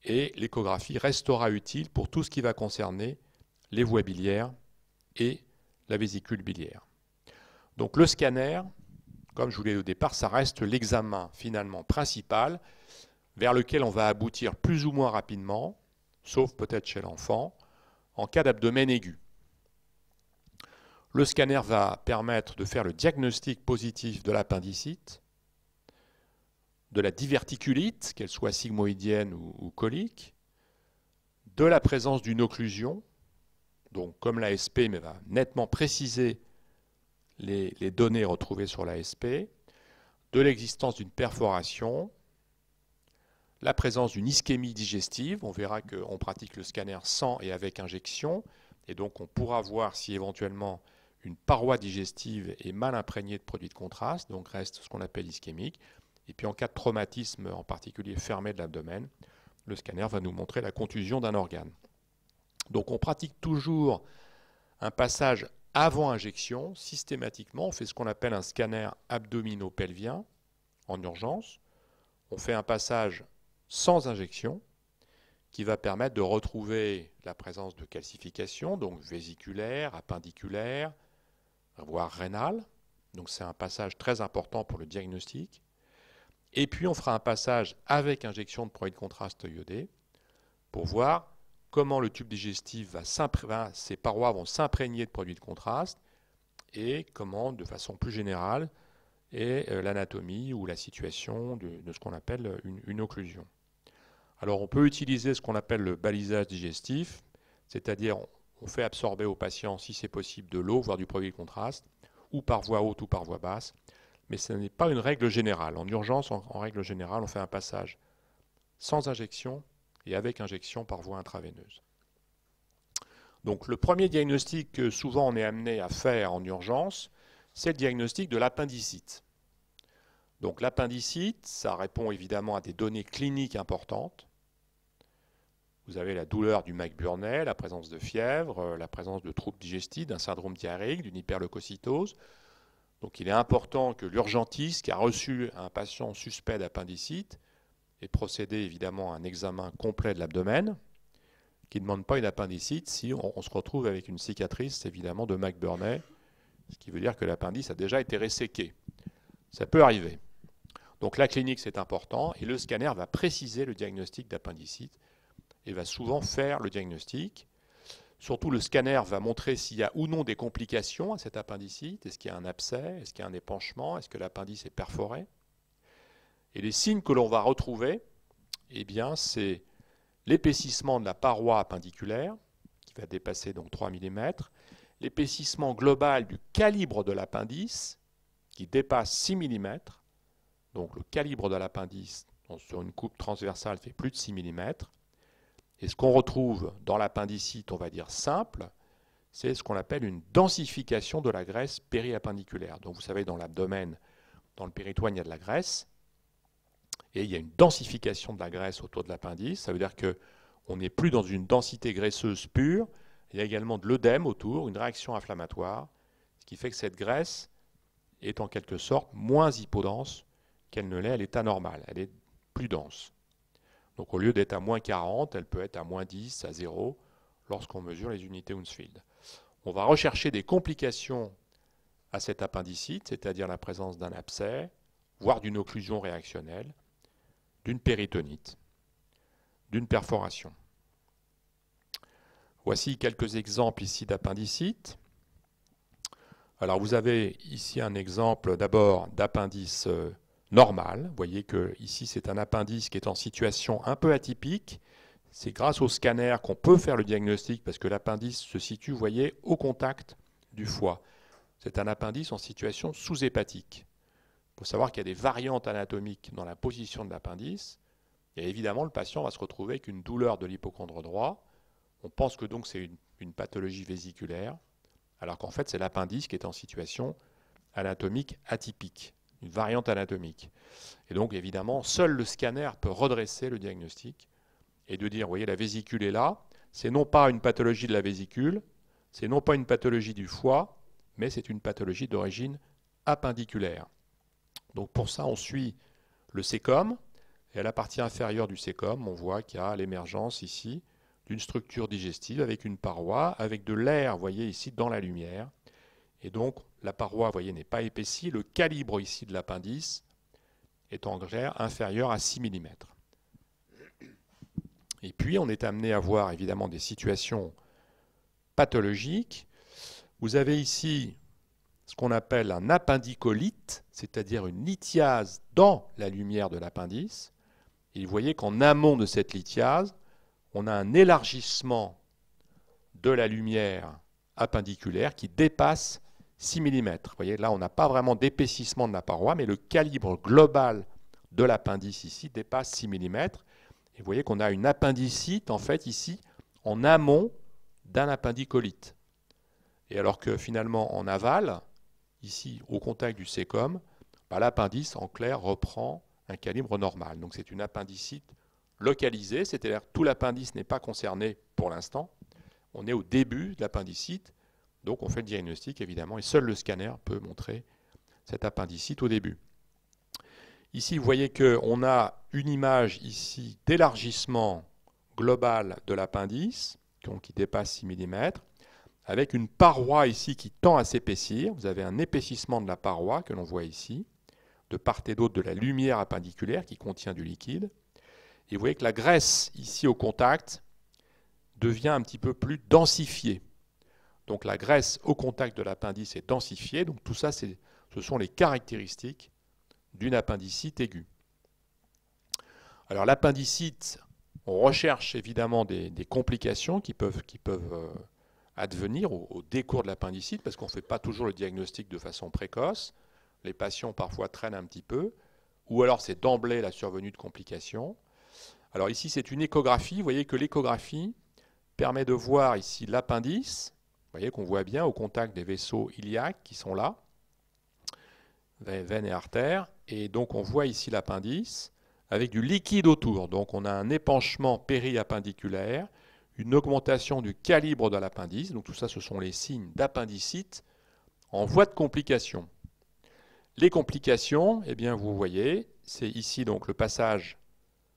et l'échographie restera utile pour tout ce qui va concerner les voies biliaires et la vésicule biliaire. Donc le scanner, comme je vous l'ai dit au départ, ça reste l'examen finalement principal vers lequel on va aboutir plus ou moins rapidement, sauf peut-être chez l'enfant, en cas d'abdomen aigu. Le scanner va permettre de faire le diagnostic positif de l'appendicite, de la diverticulite, qu'elle soit sigmoïdienne ou colique, de la présence d'une occlusion, donc comme l'ASP, mais va nettement préciser les données retrouvées sur l'ASP, de l'existence d'une perforation, la présence d'une ischémie digestive. On verra qu'on pratique le scanner sans et avec injection, et donc on pourra voir si éventuellement une paroi digestive est mal imprégnée de produits de contraste, donc reste ce qu'on appelle ischémique. Et puis en cas de traumatisme, en particulier fermé de l'abdomen, le scanner va nous montrer la contusion d'un organe. Donc on pratique toujours un passage avant injection. Systématiquement, on fait ce qu'on appelle un scanner abdominopelvien en urgence. On fait un passage sans injection qui va permettre de retrouver la présence de calcification, donc vésiculaire, appendiculaire, voire rénale. Donc c'est un passage très important pour le diagnostic. Et puis on fera un passage avec injection de produit de contraste iodé pour voir comment le tube digestif ses parois vont s'imprégner de produits de contraste et comment, de façon plus générale, est l'anatomie ou la situation de ce qu'on appelle une occlusion. Alors on peut utiliser ce qu'on appelle le balisage digestif, c'est-à-dire on fait absorber au patient, si c'est possible, de l'eau, voire du produit de contraste, ou par voie haute ou par voie basse, mais ce n'est pas une règle générale. En urgence, en règle générale, on fait un passage sans injection et avec injection par voie intraveineuse. Donc le premier diagnostic que souvent on est amené à faire en urgence, c'est le diagnostic de l'appendicite. Donc l'appendicite, ça répond évidemment à des données cliniques importantes. Vous avez la douleur du McBurney, la présence de fièvre, la présence de troubles digestifs, d'un syndrome diarrhéique, d'une hyperleucocytose. Donc il est important que l'urgentiste qui a reçu un patient suspect d'appendicite ait procédé évidemment à un examen complet de l'abdomen, qui ne demande pas une appendicite si on se retrouve avec une cicatrice évidemment de McBurney, ce qui veut dire que l'appendice a déjà été resséqué. Ça peut arriver. Donc la clinique c'est important et le scanner va préciser le diagnostic d'appendicite et va souvent faire le diagnostic. Surtout, le scanner va montrer s'il y a ou non des complications à cet appendicite. Est-ce qu'il y a un abcès? Est-ce qu'il y a un épanchement? Est-ce que l'appendice est perforé? Et les signes que l'on va retrouver, eh bien, c'est l'épaississement de la paroi appendiculaire, qui va dépasser donc 3 mm, l'épaississement global du calibre de l'appendice, qui dépasse 6 mm. Donc le calibre de l'appendice sur une coupe transversale fait plus de 6 mm. Et ce qu'on retrouve dans l'appendicite, on va dire simple, c'est ce qu'on appelle une densification de la graisse périappendiculaire. Donc vous savez, dans l'abdomen, dans le péritoine, il y a de la graisse, et il y a une densification de la graisse autour de l'appendice. Ça veut dire qu'on n'est plus dans une densité graisseuse pure, il y a également de l'œdème autour, une réaction inflammatoire, ce qui fait que cette graisse est en quelque sorte moins hypodense qu'elle ne l'est à l'état normal, elle est plus dense. Donc au lieu d'être à moins 40, elle peut être à moins 10, à 0, lorsqu'on mesure les unités Hounsfield. On va rechercher des complications à cet appendicite, c'est-à-dire la présence d'un abcès, voire d'une occlusion réactionnelle, d'une péritonite, d'une perforation. Voici quelques exemples ici d'appendicite. Alors vous avez ici un exemple d'abord d'appendice normal. Vous voyez que ici c'est un appendice qui est en situation un peu atypique. C'est grâce au scanner qu'on peut faire le diagnostic parce que l'appendice se situe, vous voyez, au contact du foie. C'est un appendice en situation sous-hépatique. Il faut savoir qu'il y a des variantes anatomiques dans la position de l'appendice. Et évidemment, le patient va se retrouver avec une douleur de l'hypochondre droit. On pense que donc c'est une pathologie vésiculaire, alors qu'en fait c'est l'appendice qui est en situation anatomique atypique, une variante anatomique. Et donc évidemment, seul le scanner peut redresser le diagnostic et de dire, vous voyez, la vésicule est là, c'est non pas une pathologie de la vésicule, c'est non pas une pathologie du foie, mais c'est une pathologie d'origine appendiculaire. Donc pour ça, on suit le SECOM, Et à la partie inférieure du cécom, on voit qu'il y a l'émergence ici d'une structure digestive avec une paroi, avec de l'air, vous voyez ici, dans la lumière. Et donc, la paroi, vous voyez, n'est pas épaissie. Le calibre ici de l'appendice est en clair inférieur à 6 mm. Et puis, on est amené à voir évidemment des situations pathologiques. Vous avez ici ce qu'on appelle un appendicolite, c'est-à-dire une lithiase dans la lumière de l'appendice. Et vous voyez qu'en amont de cette lithiase, on a un élargissement de la lumière appendiculaire qui dépasse 6 mm. Vous voyez, là, on n'a pas vraiment d'épaississement de la paroi, mais le calibre global de l'appendice ici dépasse 6 mm. Et vous voyez qu'on a une appendicite, en fait, ici, en amont d'un appendicolite. Et alors que finalement, en aval, ici, au contact du cécom, l'appendice, en clair, reprend un calibre normal. Donc c'est une appendicite localisée, c'est-à-dire que tout l'appendice n'est pas concerné pour l'instant. On est au début de l'appendicite, donc on fait le diagnostic, évidemment, et seul le scanner peut montrer cette appendicite au début. Ici, vous voyez qu'on a une image ici d'élargissement global de l'appendice, qui dépasse 6 mm, avec une paroi ici qui tend à s'épaissir. Vous avez un épaississement de la paroi que l'on voit ici, de part et d'autre de la lumière appendiculaire qui contient du liquide. Et vous voyez que la graisse ici au contact devient un petit peu plus densifiée. Donc la graisse au contact de l'appendice est densifiée. Donc tout ça, ce sont les caractéristiques d'une appendicite aiguë. Alors l'appendicite, on recherche évidemment des complications qui peuvent advenir au décours de l'appendicite, parce qu'on ne fait pas toujours le diagnostic de façon précoce. Les patients parfois traînent un petit peu, ou alors c'est d'emblée la survenue de complications. Alors ici c'est une échographie, vous voyez que l'échographie permet de voir ici l'appendice, vous voyez qu'on voit bien au contact des vaisseaux iliaques qui sont là, veines et artères, et donc on voit ici l'appendice avec du liquide autour. Donc on a un épanchement périappendiculaire, une augmentation du calibre de l'appendice, donc tout ça ce sont les signes d'appendicite en voie de complication. Les complications, eh bien vous voyez, c'est ici donc le passage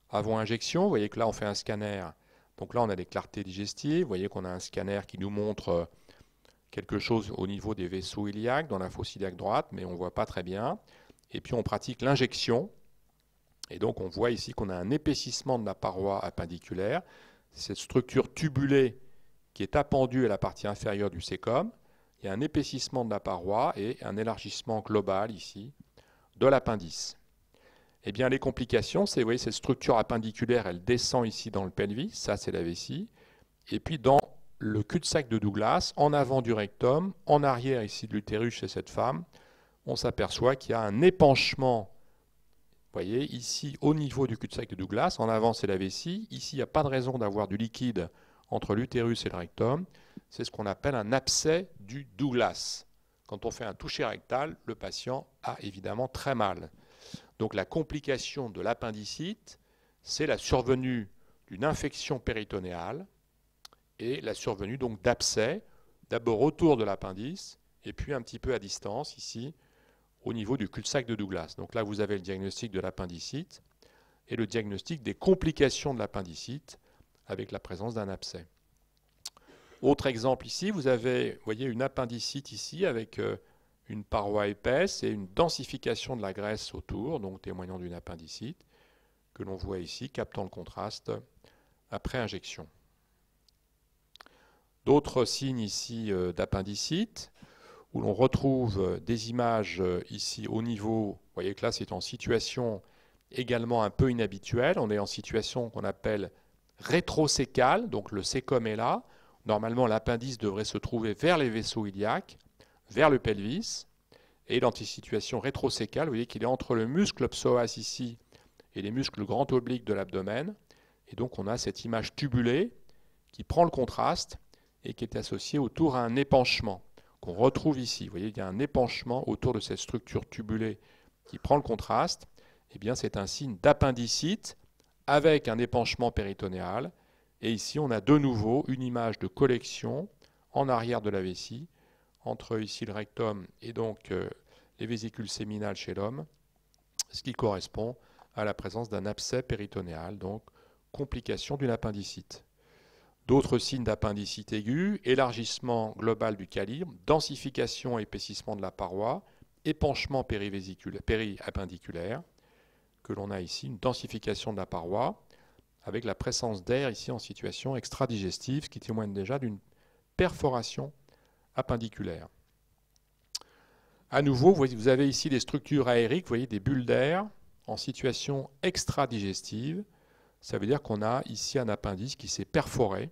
avant injection. Vous voyez que là on fait un scanner, donc là on a des clartés digestives. Vous voyez qu'on a un scanner qui nous montre quelque chose au niveau des vaisseaux iliaques, dans la fosse iliaque droite, mais on ne voit pas très bien. Et puis on pratique l'injection, et donc on voit ici qu'on a un épaississement de la paroi appendiculaire, cette structure tubulée qui est appendue à la partie inférieure du cécom. Il y a un épaississement de la paroi et un élargissement global ici de l'appendice. Eh bien, les complications, c'est, vous voyez, cette structure appendiculaire, elle descend ici dans le pelvis, ça c'est la vessie, et puis dans le cul-de-sac de Douglas, en avant du rectum, en arrière ici de l'utérus chez cette femme, on s'aperçoit qu'il y a un épanchement, vous voyez, ici au niveau du cul-de-sac de Douglas, en avant c'est la vessie, ici il n'y a pas de raison d'avoir du liquide entre l'utérus et le rectum, c'est ce qu'on appelle un abcès du Douglas. Quand on fait un toucher rectal, le patient a évidemment très mal. Donc la complication de l'appendicite, c'est la survenue d'une infection péritonéale et la survenue donc d'abcès, d'abord autour de l'appendice et puis un petit peu à distance ici au niveau du cul-de-sac de Douglas. Donc là vous avez le diagnostic de l'appendicite et le diagnostic des complications de l'appendicite avec la présence d'un abcès. Autre exemple ici, vous avez, voyez, une appendicite ici avec une paroi épaisse et une densification de la graisse autour, donc témoignant d'une appendicite, que l'on voit ici, captant le contraste après injection. D'autres signes ici d'appendicite, où l'on retrouve des images ici au niveau, vous voyez que là c'est en situation également un peu inhabituelle, on est en situation qu'on appelle rétrocécale, donc le cécom est là. Normalement, l'appendice devrait se trouver vers les vaisseaux iliaques, vers le pelvis. Et dans une situation rétrocécale, vous voyez qu'il est entre le muscle psoas ici et les muscles grand obliques de l'abdomen. Et donc, on a cette image tubulée qui prend le contraste et qui est associée autour à un épanchement qu'on retrouve ici. Vous voyez, il y a un épanchement autour de cette structure tubulée qui prend le contraste. Eh bien, c'est un signe d'appendicite avec un épanchement péritonéal. Et ici, on a de nouveau une image de collection en arrière de la vessie, entre ici le rectum et donc les vésicules séminales chez l'homme, ce qui correspond à la présence d'un abcès péritonéal, donc complication d'une appendicite. D'autres signes d'appendicite aiguë, élargissement global du calibre, densification et épaississement de la paroi, épanchement périappendiculaire, que l'on a ici, une densification de la paroi, avec la présence d'air ici en situation extradigestive, ce qui témoigne déjà d'une perforation appendiculaire. À nouveau, vous avez ici des structures aériques, vous voyez des bulles d'air en situation extradigestive. Ça veut dire qu'on a ici un appendice qui s'est perforé,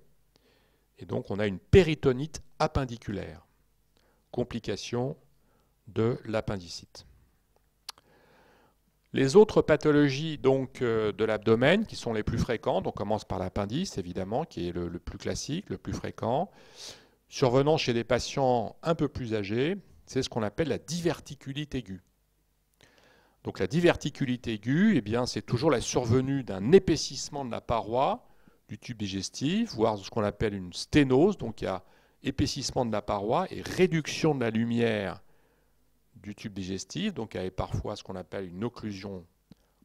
et donc on a une péritonite appendiculaire, complication de l'appendicite. Les autres pathologies donc, de l'abdomen qui sont les plus fréquentes, on commence par l'appendice évidemment, qui est le plus classique, le plus fréquent, survenant chez des patients un peu plus âgés, c'est ce qu'on appelle la diverticulite aiguë. Donc la diverticulite aiguë, eh bien, c'est toujours la survenue d'un épaississement de la paroi du tube digestif, voire ce qu'on appelle une sténose, donc il y a épaississement de la paroi et réduction de la lumière du tube digestif, donc il y a parfois ce qu'on appelle une occlusion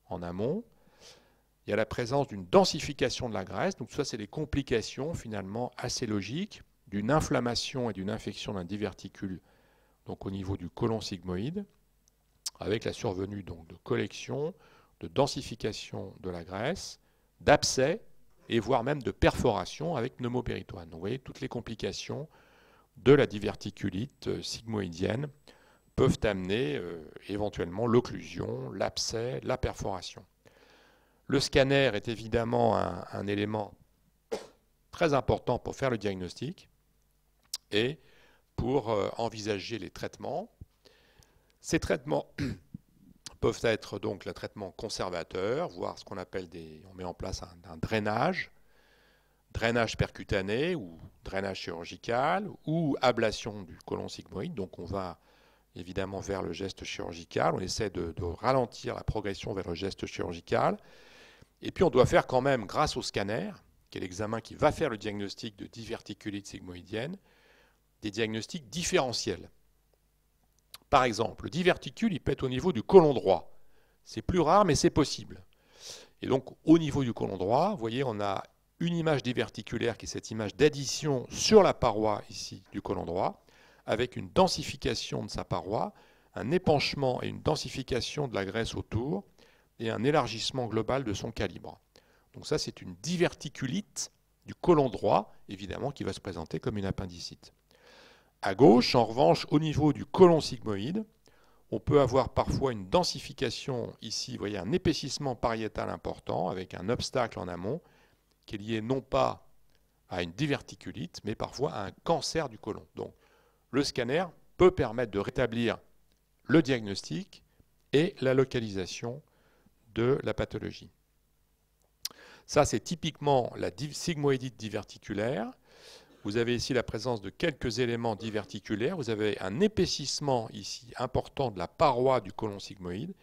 en amont. Il y a la présence d'une densification de la graisse, donc ça c'est des complications finalement assez logiques d'une inflammation et d'une infection d'un diverticule, donc au niveau du côlon sigmoïde, avec la survenue donc de collection, de densification de la graisse, d'abcès et voire même de perforation avec pneumopéritoine. Donc vous voyez toutes les complications de la diverticulite sigmoïdienne peuvent amener éventuellement l'occlusion, l'abcès, la perforation. Le scanner est évidemment un élément très important pour faire le diagnostic et pour envisager les traitements. Ces traitements peuvent être donc le traitement conservateur, voire ce qu'on appelle on met en place un drainage percutané ou drainage chirurgical ou ablation du côlon sigmoïde. Donc on va évidemment vers le geste chirurgical, on essaie de ralentir la progression vers le geste chirurgical. Et puis on doit faire quand même, grâce au scanner, qui est l'examen qui va faire le diagnostic de diverticulite sigmoïdienne, des diagnostics différentiels. Par exemple, le diverticule, il peut être au niveau du côlon droit. C'est plus rare, mais c'est possible. Et donc, au niveau du côlon droit, vous voyez, on a une image diverticulaire qui est cette image d'addition sur la paroi ici du côlon droit, avec une densification de sa paroi, un épanchement et une densification de la graisse autour, et un élargissement global de son calibre. Donc ça, c'est une diverticulite du côlon droit, évidemment, qui va se présenter comme une appendicite. À gauche, en revanche, au niveau du côlon sigmoïde, on peut avoir parfois une densification ici, vous voyez, un épaississement pariétal important avec un obstacle en amont qui est lié non pas à une diverticulite, mais parfois à un cancer du côlon. Donc, le scanner peut permettre de rétablir le diagnostic et la localisation de la pathologie. Ça, c'est typiquement la sigmoïdite diverticulaire. Vous avez ici la présence de quelques éléments diverticulaires. Vous avez un épaississement ici important de la paroi du côlon sigmoïde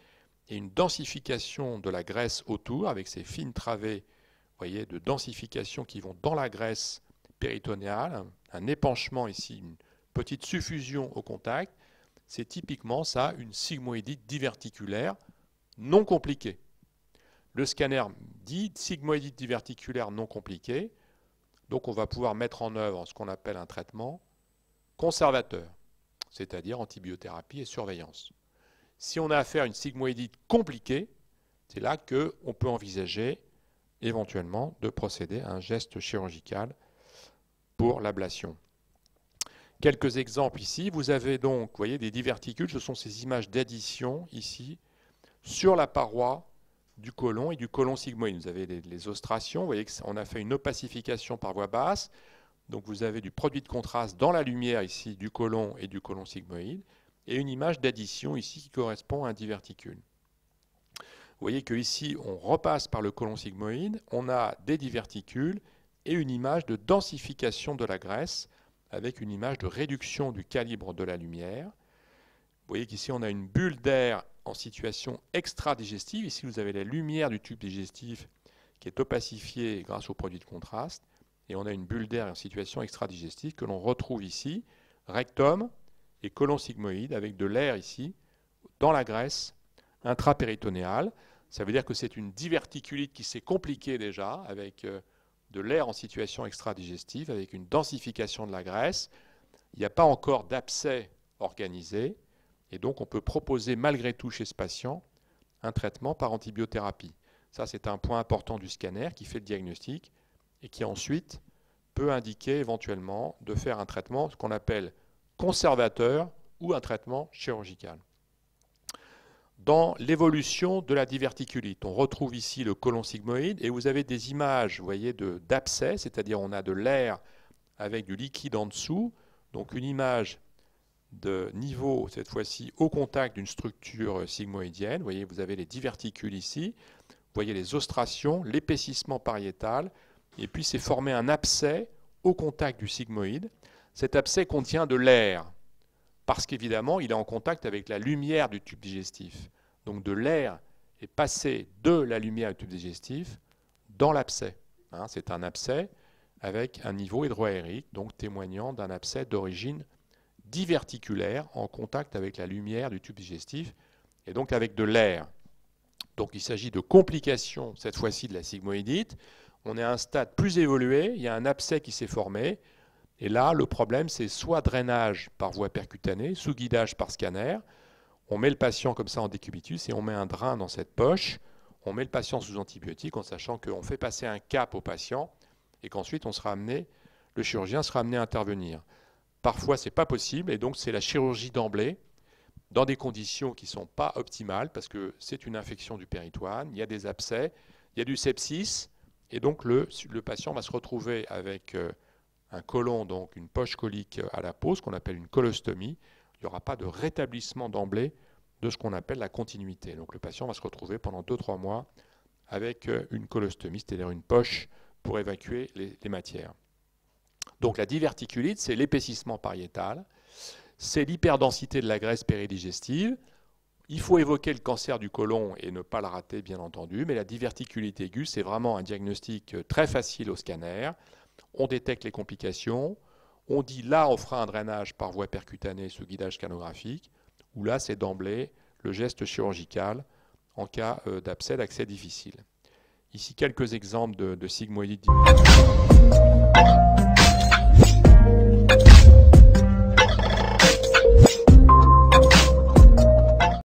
et une densification de la graisse autour avec ces fines travées, vous voyez, de densification qui vont dans la graisse péritonéale, un épanchement ici, une petite suffusion au contact. C'est typiquement ça, une sigmoïdite diverticulaire non compliquée. Le scanner dit sigmoïdite diverticulaire non compliquée. Donc on va pouvoir mettre en œuvre ce qu'on appelle un traitement conservateur, c'est-à-dire antibiothérapie et surveillance. Si on a affaire à une sigmoïdite compliquée, c'est là qu'on peut envisager éventuellement de procéder à un geste chirurgical pour l'ablation. Quelques exemples ici. Vous avez donc, vous voyez, des diverticules, ce sont ces images d'addition ici, sur la paroi du côlon et du côlon sigmoïde. Vous avez les ostrations, vous voyez qu'on a fait une opacification par voie basse, donc vous avez du produit de contraste dans la lumière ici du côlon et du côlon sigmoïde, et une image d'addition ici qui correspond à un diverticule. Vous voyez qu'ici on repasse par le côlon sigmoïde, on a des diverticules et une image de densification de la graisse avec une image de réduction du calibre de la lumière. Vous voyez qu'ici on a une bulle d'air en situation extradigestive. Ici, vous avez la lumière du tube digestif qui est opacifiée grâce au produit de contraste. Et on a une bulle d'air en situation extradigestive que l'on retrouve ici, rectum et côlon sigmoïde, avec de l'air ici, dans la graisse intrapéritonéale. Ça veut dire que c'est une diverticulite qui s'est compliquée déjà, avec de l'air en situation extradigestive, avec une densification de la graisse. Il n'y a pas encore d'abcès organisé, et donc on peut proposer malgré tout chez ce patient un traitement par antibiothérapie. Ça, c'est un point important du scanner qui fait le diagnostic et qui ensuite peut indiquer éventuellement de faire un traitement, ce qu'on appelle conservateur ou un traitement chirurgical. Dans l'évolution de la diverticulite, on retrouve ici le côlon sigmoïde et vous avez des images, vous voyez, d'abcès, c'est-à-dire on a de l'air avec du liquide en dessous, donc une image de niveau, cette fois-ci, au contact d'une structure sigmoïdienne. Vous voyez, vous avez les diverticules ici, vous voyez les ostrations, l'épaississement pariétal, et puis c'est formé un abcès au contact du sigmoïde. Cet abcès contient de l'air, parce qu'évidemment, il est en contact avec la lumière du tube digestif. Donc de l'air est passé de la lumière du tube digestif dans l'abcès. Hein, c'est un abcès avec un niveau hydroaérique, donc témoignant d'un abcès d'origine diverticulaire en contact avec la lumière du tube digestif et donc avec de l'air. Donc il s'agit de complications, cette fois-ci de la sigmoïdite. On est à un stade plus évolué, il y a un abcès qui s'est formé. Et là, le problème, c'est soit drainage par voie percutanée, sous guidage par scanner. On met le patient comme ça en décubitus et on met un drain dans cette poche. On met le patient sous antibiotiques en sachant qu'on fait passer un cap au patient et qu'ensuite le chirurgien sera amené à intervenir. Parfois, ce n'est pas possible et donc c'est la chirurgie d'emblée dans des conditions qui ne sont pas optimales parce que c'est une infection du péritoine, il y a des abcès, il y a du sepsis et donc le patient va se retrouver avec un côlon, donc une poche colique à la peau, ce qu'on appelle une colostomie. Il n'y aura pas de rétablissement d'emblée de ce qu'on appelle la continuité. Donc le patient va se retrouver pendant 2-3 mois avec une colostomie, c'est-à-dire une poche pour évacuer les matières. Donc la diverticulite, c'est l'épaississement pariétal, c'est l'hyperdensité de la graisse péridigestive. Il faut évoquer le cancer du côlon et ne pas le rater, bien entendu, mais la diverticulite aiguë, c'est vraiment un diagnostic très facile au scanner. On détecte les complications, on dit là on fera un drainage par voie percutanée sous guidage scanographique, ou là c'est d'emblée le geste chirurgical en cas d'abcès, d'accès difficile. Ici quelques exemples de sigmoïdite.